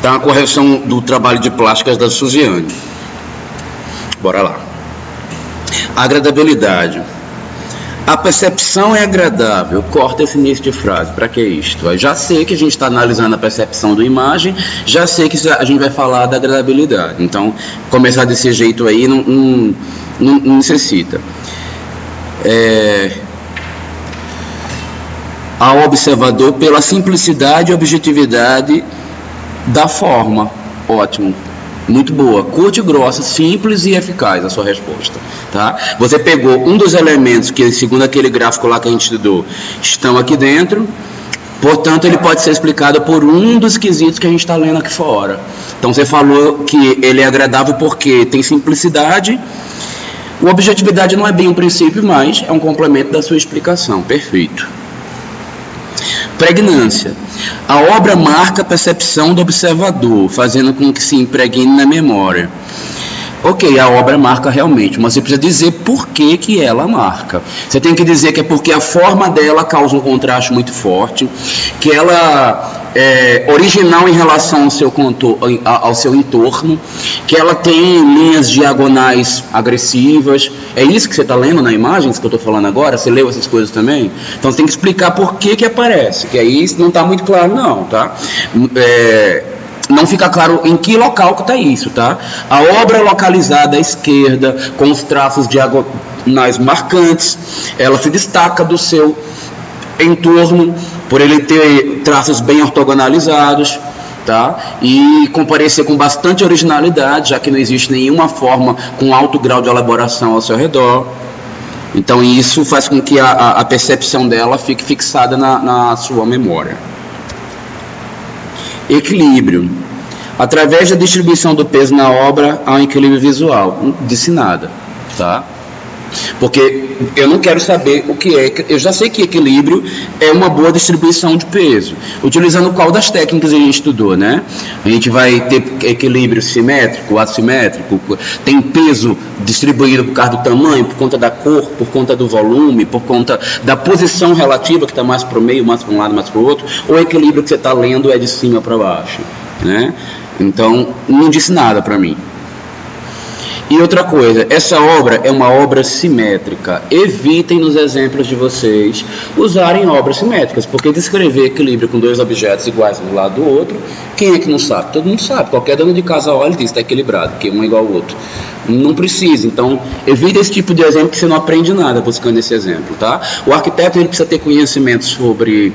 Então, a correção do trabalho de plásticas da Suziane. Bora lá. Agradabilidade. A percepção é agradável. Corta esse início de frase. Para que isto? Eu já sei que a gente está analisando a percepção da imagem, já sei que a gente vai falar da agradabilidade. Então, começar desse jeito aí não necessita. Ao observador pela simplicidade e objetividade da forma. Ótimo. Muito boa, curta e grossa, simples e eficaz a sua resposta, tá? Você pegou um dos elementos que, segundo aquele gráfico lá que a gente estudou, estão aqui dentro, portanto, ele pode ser explicado por um dos quesitos que a gente está lendo aqui fora. Então, você falou que ele é agradável porque tem simplicidade, a objetividade não é bem um princípio, mas é um complemento da sua explicação, perfeito. Pregnância. A obra marca a percepção do observador, fazendo com que se impregne na memória. Ok, a obra marca realmente, mas você precisa dizer por que ela marca. Você tem que dizer que é porque a forma dela causa um contraste muito forte, que ela é original em relação ao seu entorno, que ela tem linhas diagonais agressivas. É isso que você está lendo na imagem que eu estou falando agora? Você leu essas coisas também? Então você tem que explicar por que aparece, que aí não está muito claro não, tá? Não fica claro em que local que está isso, tá? A obra localizada à esquerda, com os traços diagonais marcantes, ela se destaca do seu entorno, por ele ter traços bem ortogonalizados, tá? E comparecer com bastante originalidade, já que não existe nenhuma forma com alto grau de elaboração ao seu redor. Então isso faz com que a percepção dela fique fixada na sua memória. Equilíbrio. Através da distribuição do peso na obra, há um equilíbrio visual. Não disse nada, tá? Porque eu não quero saber o que é. Eu já sei que equilíbrio é uma boa distribuição de peso. Utilizando qual das técnicas a gente estudou, né? A gente vai ter equilíbrio simétrico, assimétrico, tem peso distribuído por causa do tamanho, por conta da cor, por conta do volume, por conta da posição relativa, que está mais para o meio, mais para um lado, mais para o outro, ou o equilíbrio que você está lendo é de cima para baixo, né? Então, não disse nada para mim. E outra coisa, essa obra é uma obra simétrica. Evitem nos exemplos de vocês usarem obras simétricas, porque descrever equilíbrio com dois objetos iguais um do lado do outro, quem é que não sabe? Todo mundo sabe. Qualquer dono de casa olha e diz que está equilibrado, que um é igual ao outro. Não precisa. Então, evite esse tipo de exemplo que você não aprende nada buscando esse exemplo, tá? O arquiteto ele precisa ter conhecimento sobre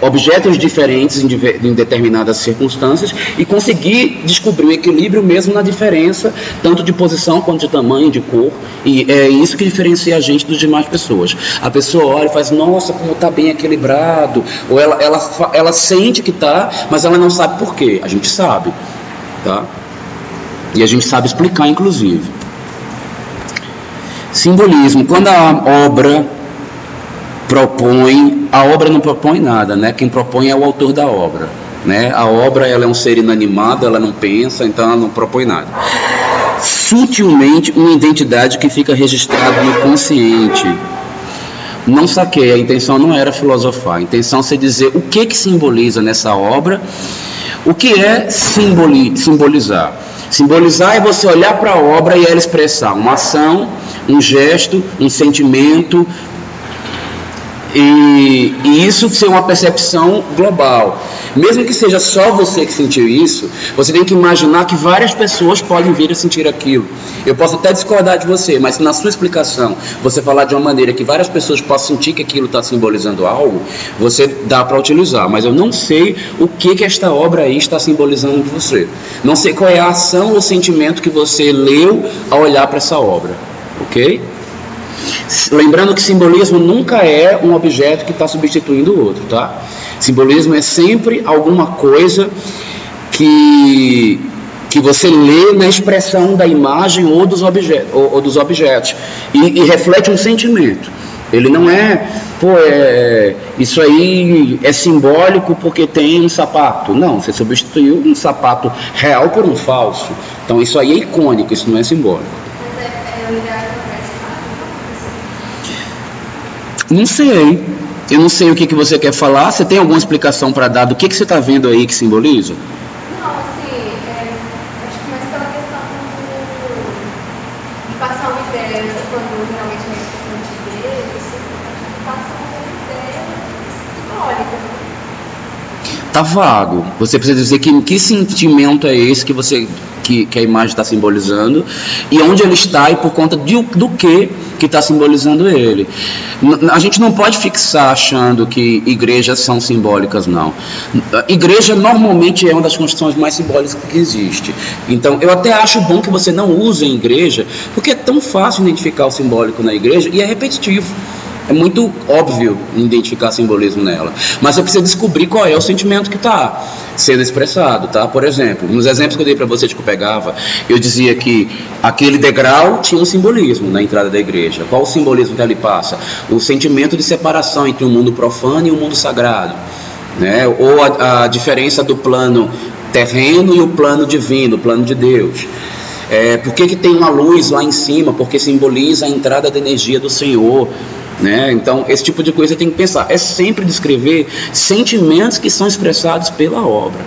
objetos diferentes em determinadas circunstâncias e conseguir descobrir o equilíbrio mesmo na diferença, tanto de posição quanto de tamanho, de cor, e é isso que diferencia a gente das demais pessoas. A pessoa olha e faz, nossa, como está bem equilibrado, ou ela sente que está, mas ela não sabe por quê. A gente sabe, tá? E a gente sabe explicar, inclusive. Simbolismo. Quando a obra não propõe nada, né? Quem propõe é o autor da obra, né? A obra ela é um ser inanimado, ela não pensa, então ela não propõe nada. Sutilmente, uma identidade que fica registrada no consciente. Não saquei, a intenção não era filosofar, a intenção é dizer o que simboliza nessa obra, o que é simbolizar. Simbolizar é você olhar para a obra e ela expressar uma ação, um gesto, um sentimento, e isso ser uma percepção global. Mesmo que seja só você que sentiu isso, você tem que imaginar que várias pessoas podem vir a sentir aquilo. Eu posso até discordar de você, mas se na sua explicação você falar de uma maneira que várias pessoas possam sentir que aquilo está simbolizando algo, você dá para utilizar. Mas eu não sei o que esta obra aí está simbolizando de você. Não sei qual é a ação ou sentimento que você leu ao olhar para essa obra, ok? Lembrando que simbolismo nunca é um objeto que está substituindo o outro, tá? Simbolismo é sempre alguma coisa que você lê na expressão da imagem ou dos objetos e reflete um sentimento. Ele não isso aí é simbólico porque tem um sapato. Não, você substituiu um sapato real por um falso. Então isso aí é icônico, isso não é simbólico. Não sei. Eu não sei o que você quer falar. Você tem alguma explicação para dar do que você está vendo aí que simboliza? Não, Tá vago. Você precisa dizer que sentimento é esse que a imagem está simbolizando e onde ele está e por conta do que está simbolizando ele. A gente não pode fixar achando que igrejas são simbólicas, não. Igreja normalmente é uma das construções mais simbólicas que existe. Então eu até acho bom que você não use em igreja, porque é tão fácil identificar o simbólico na igreja e é repetitivo. É muito óbvio identificar simbolismo nela. Mas você precisa descobrir qual é o sentimento que está sendo expressado, tá? Por exemplo, nos exemplos que eu dei para vocês que eu pegava, eu dizia que aquele degrau tinha um simbolismo na entrada da igreja. Qual o simbolismo que ele passa? O sentimento de separação entre o mundo profano e o mundo sagrado, né? Ou a diferença do plano terreno e o plano divino, o plano de Deus. Por que tem uma luz lá em cima? Porque simboliza a entrada da energia do Senhor, né? Então esse tipo de coisa tem que pensar. É sempre descrever sentimentos que são expressados pela obra,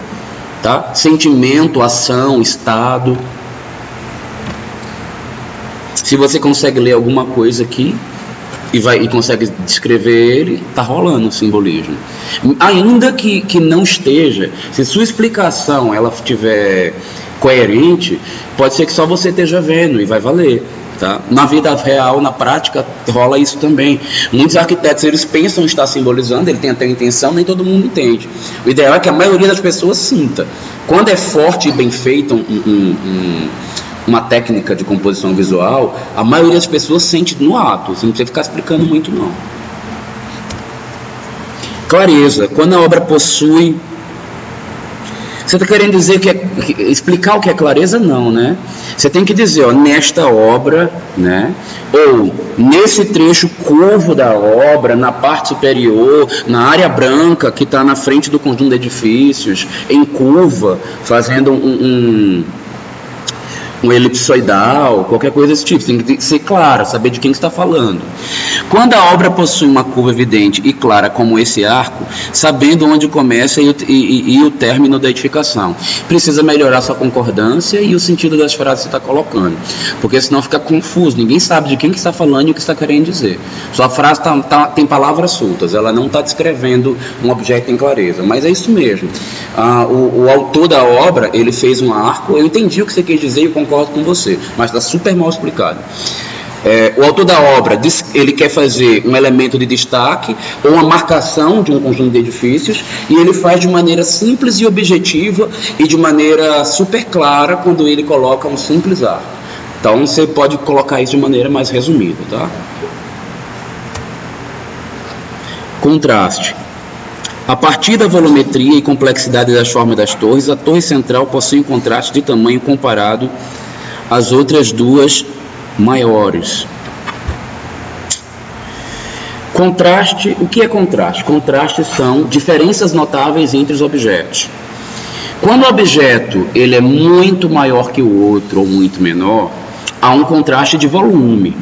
tá? Sentimento, ação, estado. Se você consegue ler alguma coisa aqui e consegue descrever ele, está rolando o simbolismo. Ainda que não esteja, se sua explicação ela estiver coerente, pode ser que só você esteja vendo e vai valer. Tá? Na vida real, na prática, rola isso também. Muitos arquitetos, eles pensam estar simbolizando, ele tem até a intenção, nem todo mundo entende. O ideal é que a maioria das pessoas sinta. Quando é forte e bem feito uma técnica de composição visual, a maioria das pessoas sente no ato, você não precisa ficar explicando muito não. Clareza, quando a obra possui... Você está querendo dizer explicar o que é clareza? Não, né? Você tem que dizer, nesta obra, né? Ou nesse trecho curvo da obra, na parte superior, na área branca que está na frente do conjunto de edifícios, em curva, fazendo um elipsoidal, qualquer coisa desse tipo. Tem que ser claro, saber de quem está falando. Quando a obra possui uma curva evidente e clara como esse arco, sabendo onde começa e o término da edificação, precisa melhorar sua concordância e o sentido das frases que você está colocando, porque senão fica confuso, ninguém sabe de quem que está falando e o que está querendo dizer. Sua frase tem palavras soltas, ela não está descrevendo um objeto em clareza, mas é isso mesmo. O autor da obra, ele fez um arco, eu entendi o que você quis dizer e eu concordo com você, mas está super mal explicado. O autor da obra, ele quer fazer um elemento de destaque ou uma marcação de um conjunto de edifícios e ele faz de maneira simples e objetiva e de maneira super clara quando ele coloca um simples arco. Então você pode colocar isso de maneira mais resumida, tá? Contraste. A partir da volumetria e complexidade das formas das torres, a torre central possui um contraste de tamanho comparado às outras duas maiores. Contraste, o que é contraste? Contrastes são diferenças notáveis entre os objetos. Quando o objeto ele é muito maior que o outro ou muito menor, há um contraste de volume.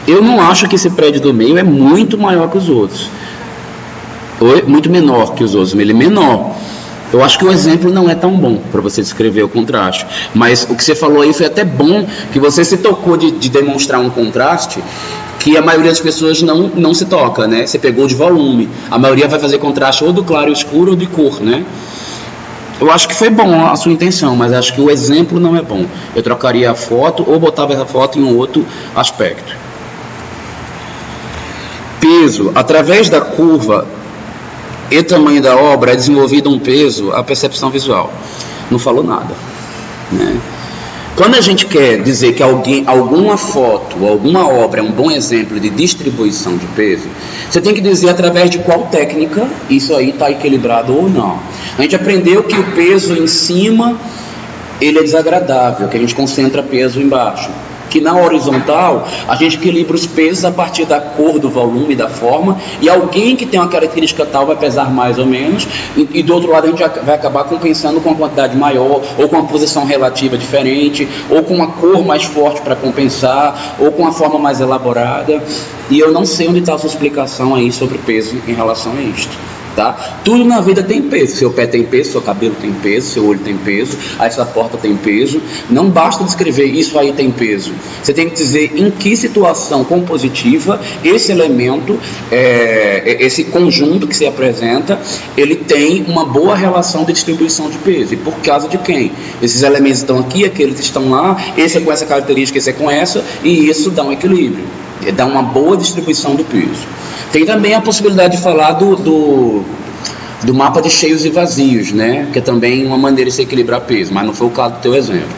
Eu não acho que esse prédio do meio é muito maior que os outros, ou muito menor que os outros, ele é menor. Eu acho que o exemplo não é tão bom para você descrever o contraste, mas o que você falou aí foi até bom, que você se tocou de demonstrar um contraste que a maioria das pessoas não se toca, né? Você pegou de volume, a maioria vai fazer contraste ou do claro e escuro ou de cor, né? Eu acho que foi bom a sua intenção, mas acho que o exemplo não é bom. Eu trocaria a foto ou botava a foto em um outro aspecto. Peso, através da curva e tamanho da obra é desenvolvido um peso à percepção visual. Não falou nada, né? Quando a gente quer dizer que alguma foto ou alguma obra é um bom exemplo de distribuição de peso, você tem que dizer através de qual técnica isso aí está equilibrado ou não. A gente aprendeu que o peso em cima ele é desagradável, que a gente concentra peso embaixo. Que na horizontal a gente equilibra os pesos a partir da cor, do volume, da forma, e alguém que tem uma característica tal vai pesar mais ou menos, e do outro lado a gente vai acabar compensando com uma quantidade maior, ou com uma posição relativa diferente, ou com uma cor mais forte para compensar, ou com uma forma mais elaborada, e eu não sei onde está a sua explicação aí sobre peso em relação a isto. Tá? Tudo na vida tem peso. Seu pé tem peso, seu cabelo tem peso, seu olho tem peso, essa porta tem peso. Não basta descrever isso aí tem peso. Você tem que dizer em que situação compositiva esse elemento, esse conjunto que se apresenta, ele tem uma boa relação de distribuição de peso. E por causa de quem? Esses elementos estão aqui, aqueles estão lá, esse é com essa característica, esse é com essa, e isso dá um equilíbrio. Dá uma boa distribuição do peso. Tem também a possibilidade de falar do mapa de cheios e vazios, né? Que é também uma maneira de se equilibrar peso, mas não foi o caso do teu exemplo.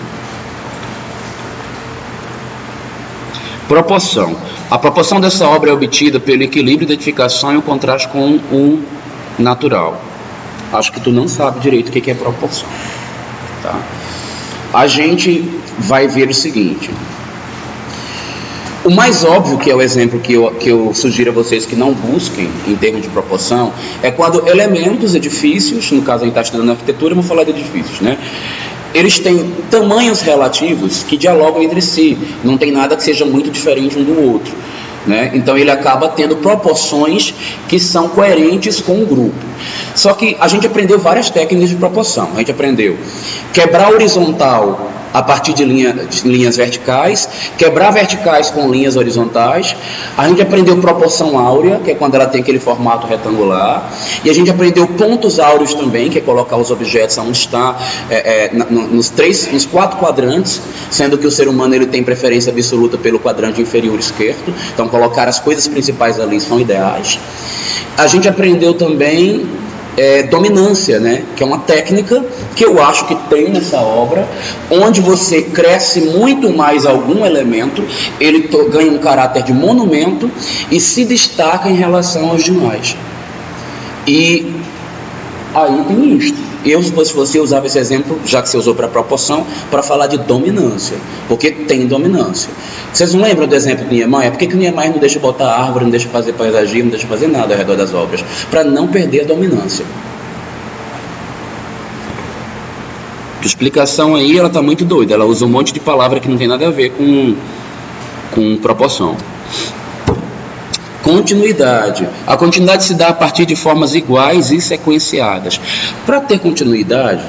Proporção. A proporção dessa obra é obtida pelo equilíbrio, identificação e o contraste com o natural. Acho que tu não sabe direito o que é proporção. Tá? A gente vai ver o seguinte. O mais óbvio, que é o exemplo que eu sugiro a vocês que não busquem em termos de proporção, é quando elementos, edifícios, no caso a gente está estudando arquitetura, vamos falar de edifícios, né? Eles têm tamanhos relativos que dialogam entre si, não tem nada que seja muito diferente um do outro, né? Então ele acaba tendo proporções que são coerentes com o grupo. Só que a gente aprendeu várias técnicas de proporção. A gente aprendeu quebrar horizontal a partir de linhas verticais, quebrar verticais com linhas horizontais. A gente aprendeu proporção áurea, que é quando ela tem aquele formato retangular, e a gente aprendeu pontos áureos também, que é colocar os objetos onde está, nos 4 quadrantes, sendo que o ser humano ele tem preferência absoluta pelo quadrante inferior esquerdo, então colocar as coisas principais ali são ideais. A gente aprendeu também dominância, né? Que é uma técnica que eu acho que tem nessa obra, onde você cresce muito mais algum elemento, ele ganha um caráter de monumento e se destaca em relação aos demais. E aí tem isto. Se você usava esse exemplo, já que você usou para proporção, para falar de dominância, porque tem dominância. Vocês não lembram do exemplo de Niemeyer? Por que o Niemeyer não deixa botar árvore, não deixa fazer paisagismo, não deixa fazer nada ao redor das obras? Para não perder a dominância. A explicação aí, ela está muito doida. Ela usa um monte de palavra que não tem nada a ver com proporção. Continuidade. A continuidade se dá a partir de formas iguais e sequenciadas. Para ter continuidade,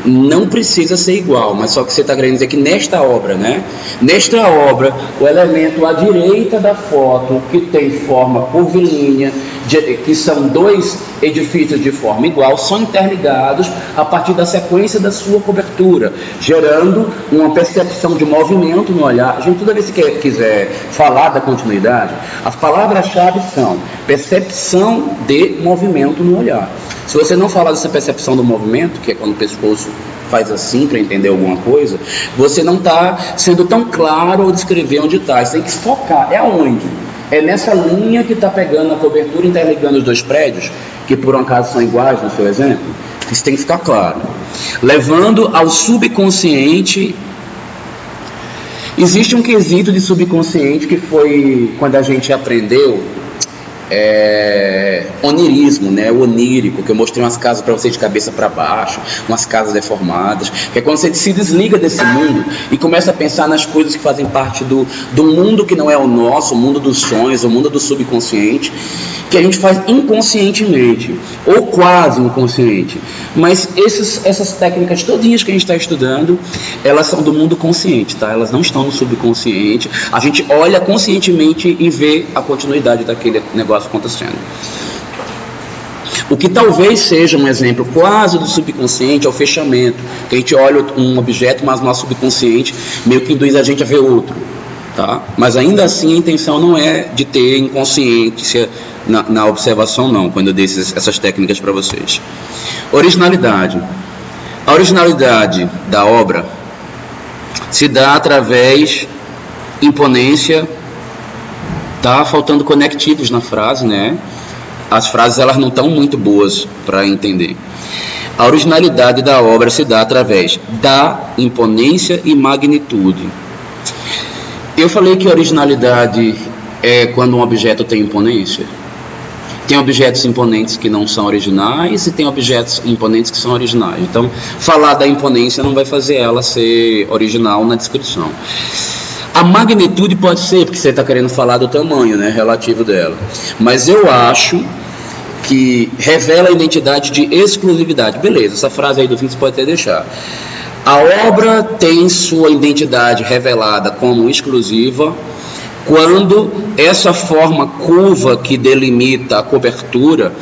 não precisa ser igual, mas só que você está querendo dizer que nesta obra, né? Nesta obra, o elemento à direita da foto, que tem forma curvilínea, que são 2 edifícios de forma igual, são interligados a partir da sequência da sua cobertura, gerando uma percepção de movimento no olhar. A gente, toda vez que quiser falar da continuidade, as palavras-chave são percepção de movimento no olhar. Se você não falar dessa percepção do movimento, que é quando o pescoço faz assim para entender alguma coisa, você não está sendo tão claro ao descrever onde está. Você tem que focar. É aonde? É nessa linha que está pegando a cobertura, interligando os 2 prédios, que por um acaso são iguais no seu exemplo. Isso tem que ficar claro. Levando ao subconsciente. Existe um quesito de subconsciente que foi quando a gente aprendeu onirismo, né? O onírico, que eu mostrei umas casas para vocês de cabeça para baixo, umas casas deformadas, que é quando você se desliga desse mundo e começa a pensar nas coisas que fazem parte do mundo que não é o nosso, o mundo dos sonhos, o mundo do subconsciente, que a gente faz inconscientemente, ou quase inconsciente. Mas essas técnicas todinhas que a gente está estudando, elas são do mundo consciente, tá? Elas não estão no subconsciente. A gente olha conscientemente e vê a continuidade daquele negócio acontecendo. O que talvez seja um exemplo quase do subconsciente é o fechamento, que a gente olha um objeto, mas o nosso subconsciente meio que induz a gente a ver outro, tá? Mas ainda assim a intenção não é de ter inconsciência na observação, não, quando eu dei essas técnicas para vocês. Originalidade. A originalidade da obra se dá através imponência. Tá faltando conectivos na frase, né? As frases elas não estão muito boas para entender. A originalidade da obra se dá através da imponência e magnitude. Eu falei que originalidade é quando um objeto tem imponência. Tem objetos imponentes que não são originais e tem objetos imponentes que são originais. Então, falar da imponência não vai fazer ela ser original na descrição. A magnitude pode ser, porque você está querendo falar do tamanho, né, relativo dela. Mas eu acho que revela a identidade de exclusividade. Beleza, essa frase aí do fim você pode até deixar. A obra tem sua identidade revelada como exclusiva quando essa forma curva que delimita a cobertura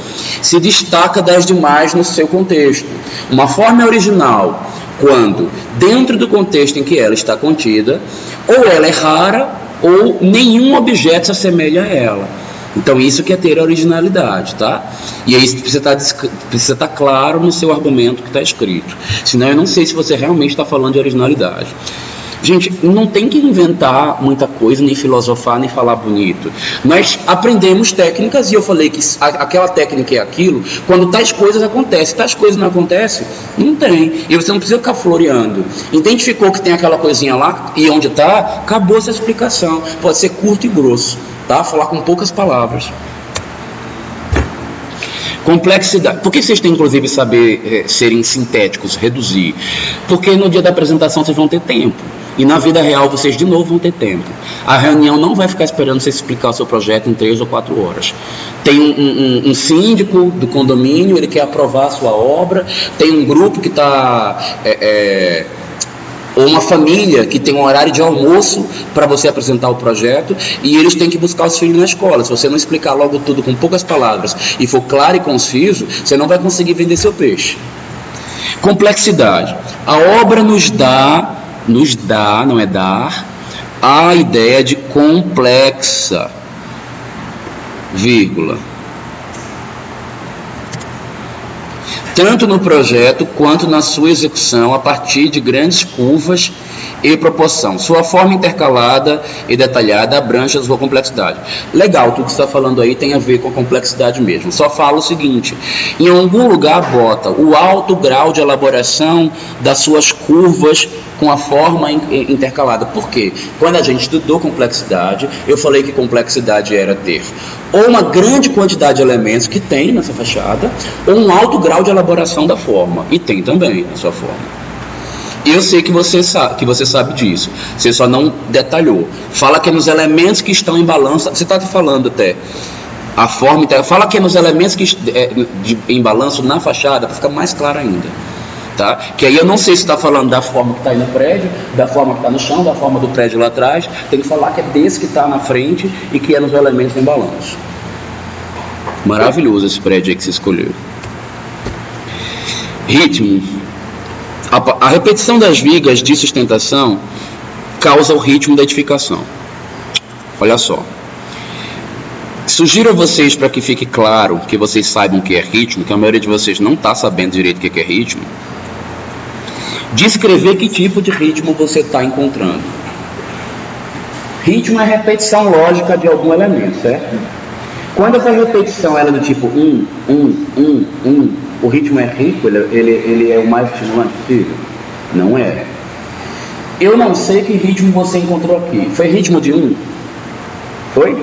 se destaca das demais no seu contexto. Uma forma é original quando, dentro do contexto em que ela está contida, ou ela é rara ou nenhum objeto se assemelha a ela. Então isso que é ter a originalidade, tá? E aí precisa estar claro no seu argumento que está escrito. Senão eu não sei se você realmente está falando de originalidade. Gente, não tem que inventar muita coisa, nem filosofar, nem falar bonito. Nós aprendemos técnicas e eu falei que aquela técnica é aquilo, quando tais coisas acontecem. Tais coisas não acontecem, não tem. E você não precisa ficar floreando. Identificou que tem aquela coisinha lá e onde está, acabou essa explicação. Pode ser curto e grosso, tá? Falar com poucas palavras. Complexidade. Por que vocês têm, inclusive, saber serem sintéticos, reduzir? Porque no dia da apresentação vocês vão ter tempo. E na vida real vocês de novo vão ter tempo. A reunião não vai ficar esperando você explicar o seu projeto em 3 ou 4 horas. Tem um síndico do condomínio, ele quer aprovar a sua obra. Tem um grupo que está... ou uma família que tem um horário de almoço para você apresentar o projeto e eles têm que buscar os filhos na escola. Se você não explicar logo tudo com poucas palavras e for claro e conciso, você não vai conseguir vender seu peixe. Complexidade. A obra nos dá, não é dar, a ideia de complexa, vírgula. Tanto no projeto quanto na sua execução a partir de grandes curvas e proporção. Sua forma intercalada e detalhada abrange a sua complexidade. Legal, tudo que você está falando aí tem a ver com a complexidade mesmo. Só fala o seguinte, em algum lugar bota o alto grau de elaboração das suas curvas com a forma intercalada. Por quê? Quando a gente estudou complexidade, eu falei que complexidade era ter ou uma grande quantidade de elementos que tem nessa fachada, ou um alto grau de elaboração da forma, e tem também na sua forma. Eu sei que você sabe disso, você só não detalhou. Fala que é nos elementos que estão em balanço, você está falando até, a forma, fala que é nos elementos que em balanço na fachada, para ficar mais claro ainda. Tá? Que aí eu não sei se está falando da forma que está aí no prédio, da forma que está no chão, da forma do prédio lá atrás. Tem que falar que é desse que está na frente e que é nos elementos em balanço. Maravilhoso esse prédio aí que você escolheu. Ritmo. A repetição das vigas de sustentação causa o ritmo da edificação. Olha só. Sugiro a vocês, para que fique claro, que vocês saibam o que é ritmo, que a maioria de vocês não está sabendo direito o que é ritmo, descrever que tipo de ritmo você está encontrando. Ritmo é repetição lógica de algum elemento, certo? Quando essa repetição ela é do tipo 1, o ritmo é rico, ele é o mais estimulante possível? Não é. Eu não sei que ritmo você encontrou aqui. Foi ritmo de 1? Foi?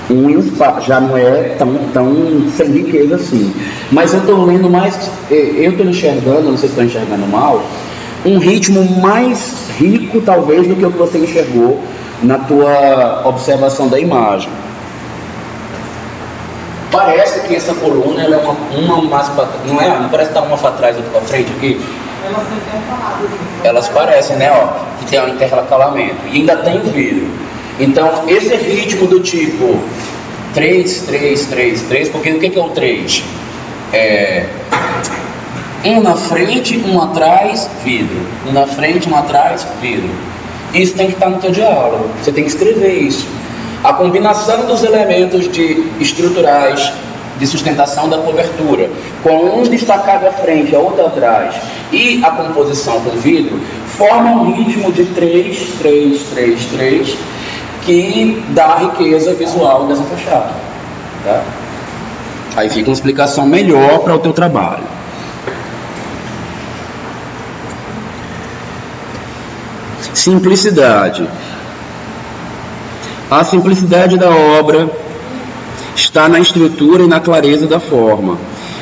1 já não é tão sem riqueza assim. Mas eu estou lendo mais, eu estou enxergando, não sei se estou enxergando mal, um ritmo mais rico talvez do que o que você enxergou na tua observação da imagem. Parece que essa coluna ela é uma mais para, não parece que está uma para trás e outra para frente aqui? Elas parecem, né? Ó, que tem um intercalamento e ainda tem vidro. Então, esse ritmo do tipo 3, 3, 3, 3, porque o que é o 3? Um na frente, um atrás, vidro. Um na frente, um atrás, vidro. Isso tem que estar no teu diálogo. Você tem que escrever isso. A combinação dos elementos estruturais de sustentação da cobertura, com um destacado à frente e a outra atrás, e a composição com vidro, forma um ritmo de 3, 3, 3, 3, que dá a riqueza visual dessa fachada. Tá? Aí fica uma explicação melhor para o teu trabalho. Simplicidade. A simplicidade da obra está na estrutura e na clareza da forma.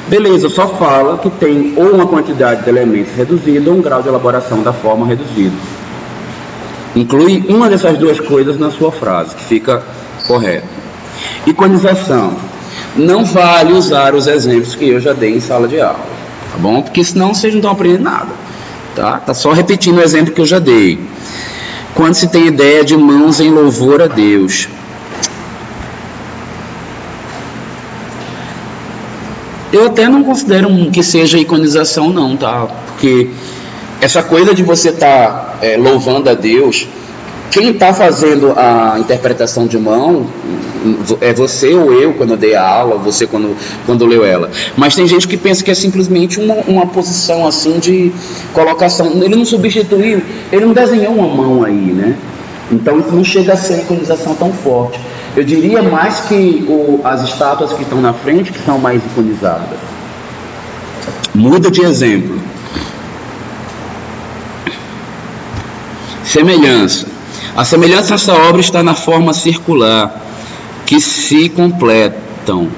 Beleza, só fala que tem ou uma quantidade de elementos reduzida ou um grau de elaboração da forma reduzido. Inclui uma dessas duas coisas na sua frase, que fica correto. Iconização. não vale usar os exemplos que eu já dei em sala de aula, tá bom? Porque senão vocês não estão aprendendo nada, tá? Tá só repetindo o exemplo que eu já dei. Quando se tem ideia de mãos em louvor a Deus. Eu até não considero que seja iconização não, tá? Porque essa coisa de você estar louvando a Deus, quem está fazendo a interpretação de mão é você ou eu quando eu dei a aula, você quando leu ela. Mas tem gente que pensa que é simplesmente uma posição assim de colocação. Ele não substituiu, ele não desenhou uma mão aí, né? Então isso não chega a ser iconização tão forte. Eu diria mais que as estátuas que estão na frente que são mais iconizadas. Muda de exemplo. Semelhança. A semelhança dessa obra está na forma circular, que se completam.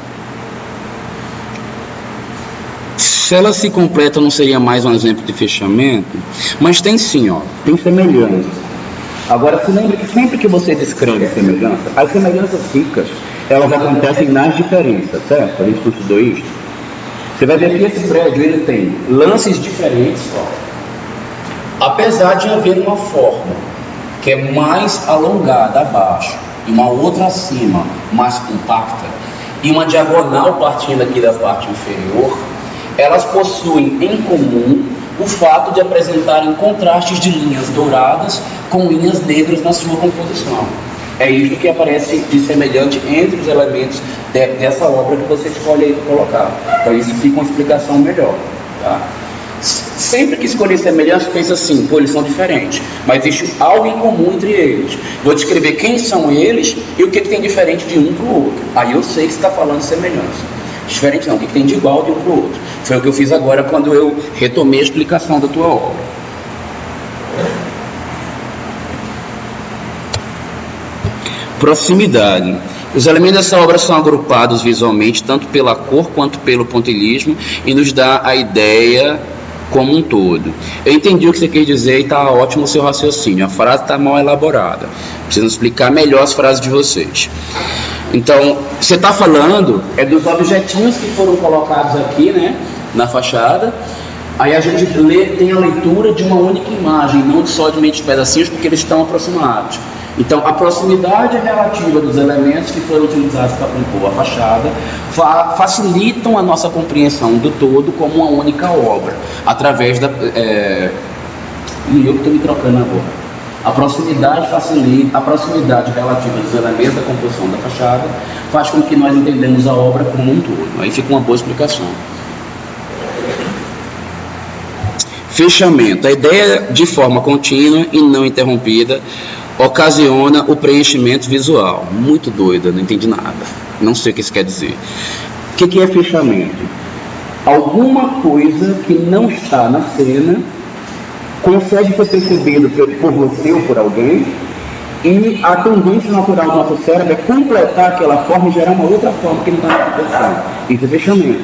Se ela se completa, não seria mais um exemplo de fechamento? Mas tem sim, ó, tem semelhança. Agora, se lembre que sempre que você descreve semelhança, as semelhanças ricas, elas acontecem nas diferenças, certo? A gente não estudou isso. Você vai ver que esse prédio, ele tem lances diferentes, ó. Apesar de haver uma forma que é mais alongada abaixo e uma outra acima, mais compacta, e uma diagonal partindo aqui da parte inferior, elas possuem em comum o fato de apresentarem contrastes de linhas douradas com linhas negras na sua composição. É isso que aparece de semelhante entre os elementos dessa obra que você escolhe aí para colocar. Então isso fica uma explicação melhor, tá? Sempre que escolher semelhança, pensa assim, pô, eles são diferentes, mas existe algo em comum entre eles. Vou descrever quem são eles e o que tem diferente de um para o outro. Aí eu sei que você está falando de semelhança. Diferente não, o que tem de igual de um para o outro. Foi o que eu fiz agora quando eu retomei a explicação da tua obra. Proximidade. Os elementos dessa obra são agrupados visualmente, tanto pela cor quanto pelo pontilhismo, e nos dá a ideia como um todo. Eu entendi o que você quer dizer e está ótimo o seu raciocínio. A frase está mal elaborada. Preciso explicar melhor as frases de vocês. Então, você está falando dos objetinhos que foram colocados aqui, né, na fachada. Aí a gente tem a leitura de uma única imagem, não só de muitos pedacinhos, porque eles estão aproximados. Então, a proximidade relativa dos elementos que foram utilizados para compor a fachada facilitam a nossa compreensão do todo como uma única obra, através da... E eu que estou me trocando agora. A proximidade facilita, a proximidade relativa dos elementos da composição da fachada faz com que nós entendamos a obra como um todo. Aí fica uma boa explicação. Fechamento. A ideia de forma contínua e não interrompida ocasiona o preenchimento visual. Muito doida, não entendi nada. Não sei o que isso quer dizer. O que é fechamento? Alguma coisa que não está na cena consegue ser percebido por você ou por alguém, e a tendência natural do nosso cérebro é completar aquela forma e gerar uma outra forma que não está na composição. Isso é fechamento.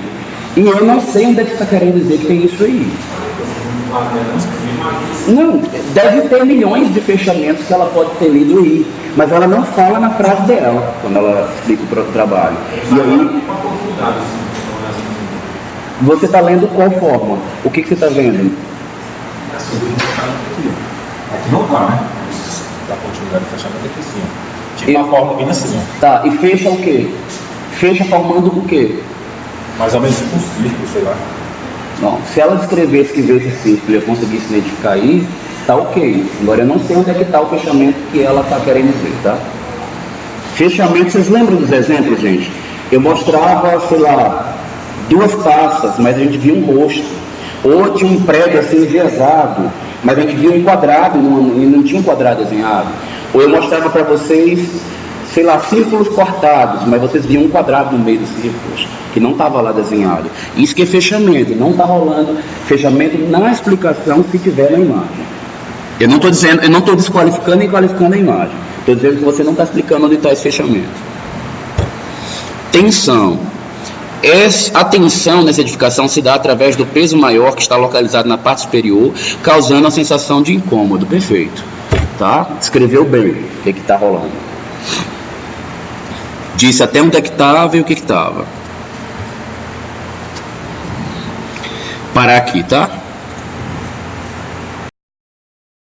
E eu não sei onde é que você está querendo dizer que tem isso aí. Não, deve ter milhões de fechamentos que ela pode ter lido aí, mas ela não fala na frase dela, quando ela explica o trabalho. E aí, você está lendo qual forma? O que você está vendo? Aqui não tá, né? Da continuidade do fechamento aqui sim. Tipo uma forma bem assim. Tá, e fecha o quê? Fecha formando o quê? Mais ou menos tipo um círculo, sei lá. Não, se ela descrevesse que veio esse círculo e eu conseguisse identificar aí, tá ok. Agora eu não sei onde é que está o fechamento que ela está querendo dizer, tá? Fechamento, vocês lembram dos exemplos, gente? Eu mostrava, sei lá, duas taças, mas a gente via um rosto. Ou tinha um prédio assim enviesado, mas a gente via um quadrado e não tinha um quadrado desenhado. Ou eu mostrava para vocês, sei lá, círculos cortados, mas vocês viam um quadrado no meio dos círculos, que não estava lá desenhado. Isso que é fechamento, não está rolando fechamento na explicação se tiver na imagem. Eu não estou dizendo, eu não estou desqualificando e qualificando a imagem. Estou dizendo que você não está explicando onde está esse fechamento. Tensão. A tensão nessa edificação se dá através do peso maior que está localizado na parte superior, causando a sensação de incômodo. Perfeito. Tá? Descreveu bem o que está rolando. Disse até onde é que estava e o que estava. parar aqui, tá?